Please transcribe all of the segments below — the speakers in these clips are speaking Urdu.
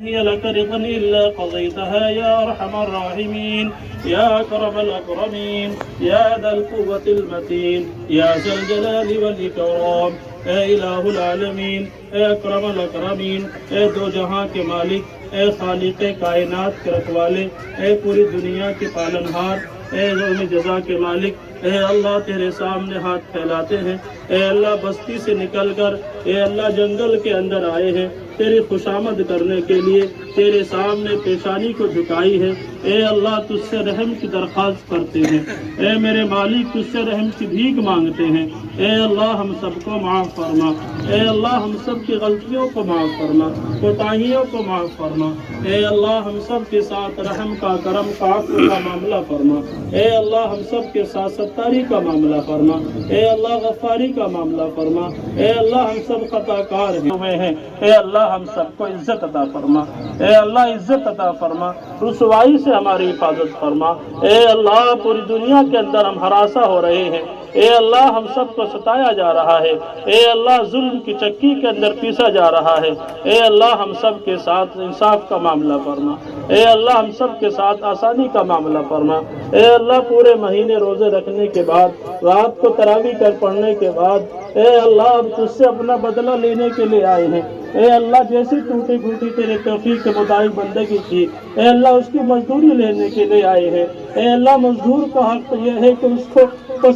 هي لك رضا إلا قضيتها يا أرحم الراحمين يا أكرم الأكرمين يا ذا القوة المتين يا ذا الجلال والإكرام اے الہ العالمین، اے اکرم الاکرمین، اے دو جہاں کے مالک، اے خالق کائنات کے رکھوالے، اے پوری دنیا کے پالنہار، اے یوم جزا کے مالک، اے اللہ تیرے سامنے ہاتھ پھیلاتے ہیں۔ اے اللہ بستی سے نکل کر اے اللہ جنگل کے اندر آئے ہیں تیری خوشامد کرنے کے لیے، تیرے سامنے پیشانی کو جھکائی ہے۔ اے اللہ تجھ سے رحم کی درخواست کرتے ہیں، اے میرے مالک تجھ سے رحم کی بھیک مانگتے ہیں۔ اے اللہ ہم سب کو معاف فرما، اے اللہ ہم سب کی غلطیوں کو معاف فرما، کوتاہیوں کو معاف فرما۔ اے اللہ ہم سب کے ساتھ رحم کا، کرم کا، عفو کا معاملہ فرما۔ اے اللہ ہم سب کے ساتھ ستاری کا معاملہ فرما۔ اے اللہ غفاری کا معاملہ فرما۔ اے اللہ ہم سب خطا کار ہیں، اے اللہ ہم سب کو عزت عطا فرما۔ اے اللہ عزت عطا فرما، رسوائی سے ہماری حفاظت فرما۔ اے اللہ پوری دنیا کے اندر ہم ہراساں ہو رہے ہیں، اے اللہ ہم سب کو ستایا جا رہا ہے، اے اللہ ظلم کی چکی کے اندر پیسا جا رہا ہے۔ اے اللہ ہم سب کے ساتھ انصاف کا معاملہ فرما۔ اے اللہ ہم سب کے ساتھ آسانی کا معاملہ فرما۔ اے اللہ پورے مہینے روزے رکھنے کے بعد، رات کو تراویح کر پڑھنے کے بعد، اے اللہ اب تجھ سے اپنا بدلہ لینے کے لیے آئے ہیں۔ اے اللہ جیسی ٹوٹی پھوٹی تیرے توفیق کے مطابق بندگی کی، اے اللہ اس کی مزدوری لینے کے لیے آئے ہیں۔ اے اللہ مزدور کا حق یہ ہے کہ اس کو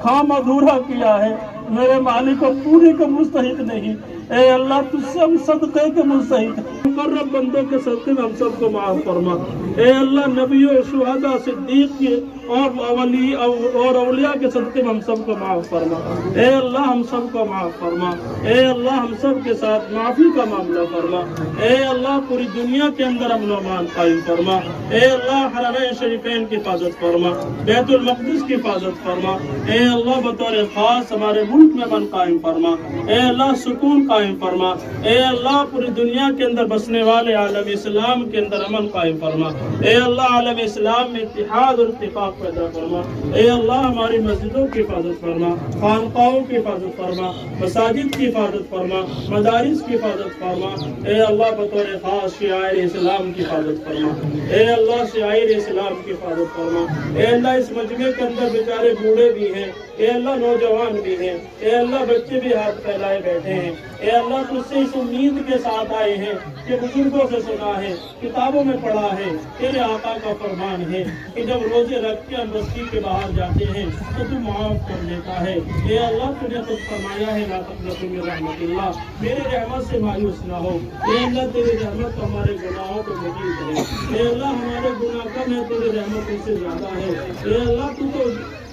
خام ادھورا کیا ہے، میرے مالک کو پورے کا مستحق نہیں۔ اے اللہ تجھ سے ہم صدقے کے مستحق ہیں، مقرب بندوں کے صدقے میں ہم سب کو معاف فرما۔ اے اللہ نبیوں، شہداء، صدیق کے اور اولیاء کے صدقے میں ہم سب کو معاف فرما۔ اے اللہ ہم سب کو معاف فرما۔ اے اللہ ہم سب کے ساتھ معافی کا معاملہ فرما۔ اے اللہ پوری دنیا کے اندر امن و امان قائم فرما۔ اے اللہ حرمین شریفین کی حفاظت فرما، بیت المقدس کی حفاظت فرما۔ اے اللہ بطور خاص ہمارے ملک میں امن قائم فرما۔ اے اللہ سکون قائم فرما۔ اے اللہ پوری دنیا کے اندر بسنے والے عالم اسلام کے اندر امن قائم فرما۔ اے اللہ عالم اسلام میں اتحاد اور اتفاق پیدا فرما۔ اے اللہ ہماری مسجدوں کی حفاظت فرما، خانقاہوں کی حفاظت فرما، مساجد کی حفاظت فرما، مدارس کی حفاظت فرما۔ اے اللہ بطور خاص شعائر اسلام کی حفاظت فرما۔ اے اللہ شعائر اسلام کی حفاظت فرما۔ اے اللہ اس مجمع کے اندر بیچارے بوڑھے بھی ہیں، اے اللہ نوجوان بھی ہیں، اے اللہ بچے بھی ہاتھ پھیلائے بیٹھے ہیں۔ اے اللہ تجھ سے اس امید کے ساتھ آئے ہیں کہ بزرگوں سے سنا ہے، کتابوں میں پڑھا ہے، تیرے آقا کا فرمان ہے کہ جب روزے رکھ کے ہم بستی کے باہر جاتے ہیں تو تو معاف کر دیتا ہے۔ اے اللہ تجھے خود فرمایا ہے، لا تقنطوا من رحمت اللہ، میرے رحمت سے مایوس نہ ہو۔ اے اللہ تیری رحمت ہمارے گناہوں کو مزید ہے۔ اے اللہ ہمارے گناہ کم ہے، تیری رحمت ان سے زیادہ ہے۔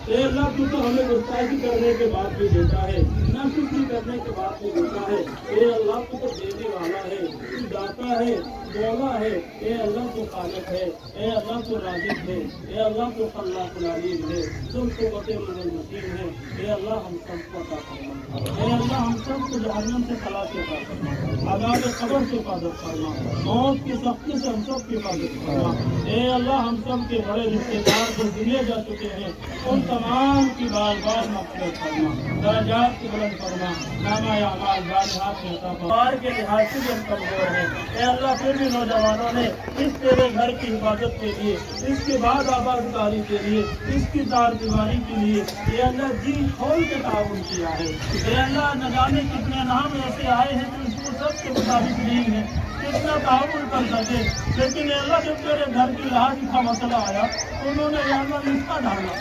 اے اللہ تو ہمیں گستاخی کرنے کے بعد بھی دیتا ہے، ناشکری کرنے کے بعد بھی دیتا ہے۔ اے اللہ تو دینے والا ہے، تو داتا ہے، مولا ہے۔ اے اللہ تو خالق ہے، اے اللہ تو رازق ہے، اے اللہ تو خلاق العلیم ہے، تم قوت المتین ہے۔ اے اللہ ہم سب کو عطا فرما۔ اے اللہ ہم سب کو جہنم سے خلاص عطا فرما، عذاب قبر سے حفاظت فرما، موت کی سختی سے ہم سب کی حفاظت فرما۔ اے اللہ ہم سب کے بڑے رشتے دار جو دنیا جا چکے ہیں ان تمام کی بار بار مغفرت فرما، درجات کی بلند فرما، نامہ اعمال صالحات میں عطا فرما۔ کے لحاظ سے بھی ہم کمزور ہیں، اے اللہ پھر بھی نوجوانوں نے اس تیرے گھر کی حفاظت کے لیے، اس کے بعد آباد کاری کے لیے، اس کی دار دیواری کے لیے اے اللہ جی کھول کے تعاون کیا ہے۔ اے اللہ نہ جانے کتنے نام ایسے آئے ہیں جو اس کو سب کے مطابق نہیں ہے، کتنا تعاون کر سکے، لیکن اے اللہ جب تیرے گھر کی رہائش کا مسئلہ آیا انہوں نے اے اللہ رشتہ ڈالا،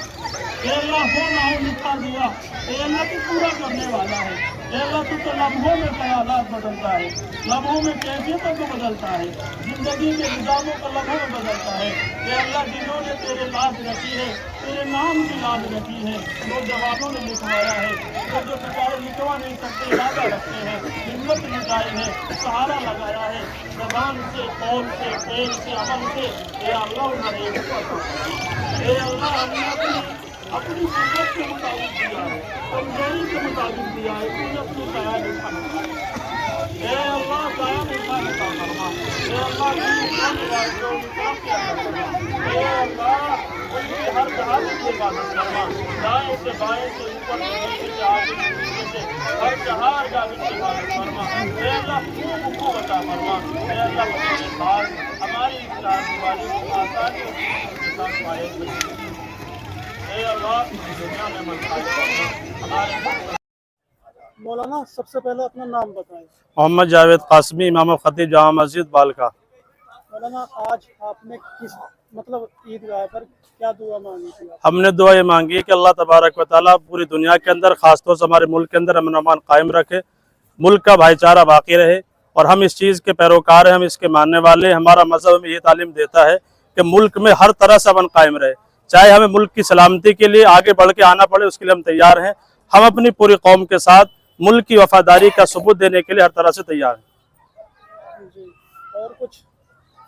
اے اللہ ہو نہ ہو لکھا دیا، اے اللہ تو پورا کرنے والا ہے، اے اللہ تو لمحوں میں خیالات بدلتا ہے، لمحوں میں کیفیتوں کو بدلتا ہے، زندگی کے نظاموں کو لمحوں میں بدلتا ہے۔ اے اللہ جنہوں نے تیرے لاج رکھی ہے، تیرے نام کی لاج رکھی ہے، وہ جوانوں نے لکھوایا ہے، وہ جو بیچارے لکھوا نہیں سکتے ارادہ رکھتے ہیں، ہمت لگائی ہے، سہارا لگایا ہے، زبان سے، قول سے، فعل سے، عمل سے، اے اللہ انہوں نے ایک اے اللہ ہم نے اپنی قدرت کے مطابق دیا ہے، کمزوری کے مطابق دیا ہے، تو نے اپنی خیال اٹھا اے اللہ قائم انسان عطا فرما، اے اللہ اے اللہ ان کی ہر جہاز کی حفاظت فرما، دائیں سے بائیں سے اوپر سے نیچے سے آگے سے پیچھے سے ہر جہاز جاگے کی حفاظت فرما، اے اللہ خوب کو عطا فرما، اے اللہ بطور خاص ہماری اصلاح دیوالی کو آسانی اور خوشی کے ساتھ پائے اے اللہ دنیا میں منفعت کرنا ہمارے مولانا سب سے پہلے اپنا نام بتائیں۔ محمد جاوید قاسمی، امام خطیب جامع مسجد بالکا۔ مولانا آج آپ نے کس عیدگاہ پر کیا دعا مانگی تھی؟ ہم نے دعا یہ مانگی کہ اللہ تبارک و تعالیٰ پوری دنیا کے اندر، خاص طور سے ہمارے ملک کے اندر امن و امان قائم رکھے، ملک کا بھائی چارہ باقی رہے، اور ہم اس چیز کے پیروکار ہیں، ہم اس کے ماننے والے ہیں۔ ہمارا مذہب ہمیں یہ تعلیم دیتا ہے کہ ملک میں ہر طرح سے امن قائم رہے، چاہے ہمیں ملک کی سلامتی کے لیے آگے بڑھ کے آنا پڑے، اس کے لیے ہم تیار ہیں۔ ہم اپنی پوری قوم کے ساتھ ملک کی وفاداری کا ثبوت دینے کے لیے ہر طرح سے تیار ہیں۔ جی، اور کچھ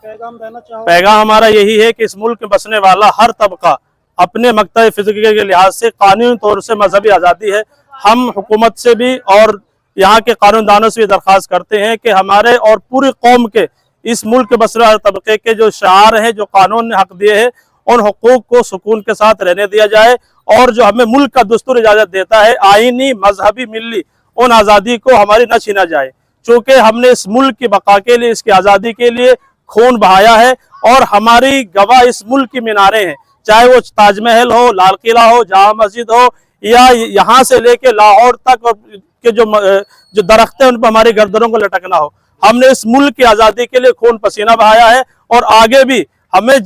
پیغام دینا چاہو؟ پیغام ہمارا یہی ہے کہ اس ملک میں بسنے والا ہر طبقہ اپنے مقطع فکر کے لحاظ سے قانونی طور سے مذہبی آزادی ہے۔ ہم حکومت سے بھی اور یہاں کے قانون دانوں سے بھی درخواست کرتے ہیں کہ ہمارے اور پوری قوم کے اس ملک کے بسنے والے طبقے کے جو شعار ہیں، جو قانون نے حق دیے ہیں، ان حقوق کو سکون کے ساتھ رہنے دیا جائے، اور جو ہمیں ملک کا دستور اجازت دیتا ہے، آئینی، مذہبی، ملی، ان آزادی کو ہماری نہ چھینا جائے، چونکہ ہم نے اس ملک کی بقا کے لیے، اس کی آزادی کے لیے خون بہایا ہے، اور ہماری گواہ اس ملک کی میناریں ہیں، چاہے وہ تاج محل ہو، لال قلعہ ہو، جامع مسجد ہو، یا یہاں سے لے کے لاہور تک کے جو درخت ہیں ان پر ہماری گردنوں کو لٹکنا ہو۔ ہم نے اس ملک کی آزادی کے لیے خون پسینہ بہایا ہے، اور آگے بھی ہمیں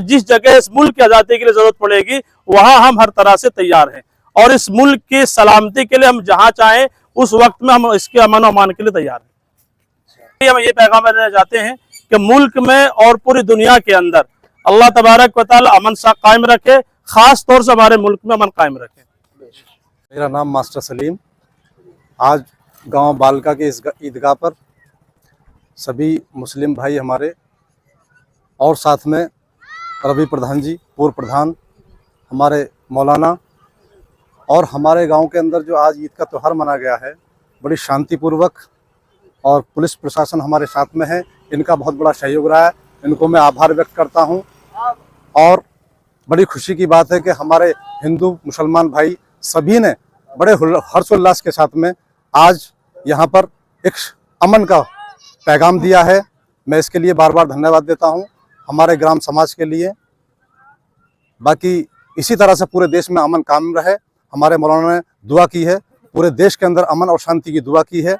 جس جگہ اس ملک کی آزادی کے لیے ضرورت پڑے گی، وہاں ہم ہر طرح سے تیار ہیں، اور اس ملک کی سلامتی کے لیے ہم جہاں چاہیں اس وقت میں ہم اس کے امن و امان کے لیے تیار ہیں۔ ہم یہ پیغام دینا چاہتے ہیں کہ ملک میں اور پوری دنیا کے اندر اللہ تبارک و تعالی امن قائم رکھے، خاص طور سے ہمارے ملک میں امن قائم رکھے۔ میرا نام ماسٹر سلیم۔ آج گاؤں بالکا کے اس عیدگاہ پر سبھی مسلم بھائی ہمارے، اور ساتھ میں روی پردھان جی، پورو پردھان، ہمارے مولانا، اور ہمارے گاؤں کے اندر جو آج عید کا تہوار منایا گیا ہے، بڑی شانتی پوروک، اور پولیس پرشاسن ہمارے ساتھ میں ہے، ان کا بہت بڑا سہیوگ رہا ہے، ان کو میں آبھار ویکت کرتا ہوں۔ اور بڑی خوشی کی بات ہے کہ ہمارے ہندو مسلمان بھائی سبھی نے بڑے ہرش الاس کے ساتھ میں آج یہاں پر ایک امن کا پیغام دیا ہے۔ میں اس کے لیے بار بار دھنیہ واد دیتا ہوں ہمارے گرام سماج کے لیے۔ باقی اسی طرح سے پورے دیش میں امن قائم رہے، ہمارے مولانا نے دعا کی ہے، پورے دیش کے اندر امن اور شانتی کی دعا کی ہے۔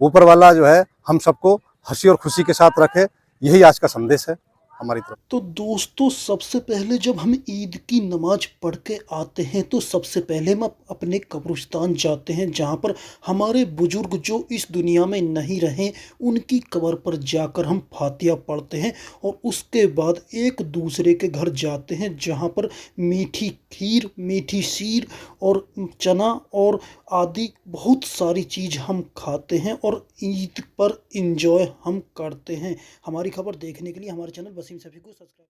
اوپر والا جو ہے ہم سب کو ہنسی اور خوشی کے ساتھ رکھے، یہی آج کا سندیش ہے ہماری طرف۔ تو دوستو، سب سے پہلے جب ہم عید کی نماز پڑھ کے آتے ہیں تو سب سے پہلے ہم اپنے قبرستان جاتے ہیں، جہاں پر ہمارے بزرگ جو اس دنیا میں نہیں رہے، ان کی قبر پر جا کر ہم فاتحہ پڑھتے ہیں، اور اس کے بعد ایک دوسرے کے گھر جاتے ہیں، جہاں پر میٹھی کھیر، میٹھی سیر اور چنا اور آدی بہت ساری چیز ہم کھاتے ہیں، اور عید پر انجوائے ہم کرتے ہیں۔ ہماری خبر دیکھنے کے لیے ہمارے چینل وسیم صفی کو سبسکرائب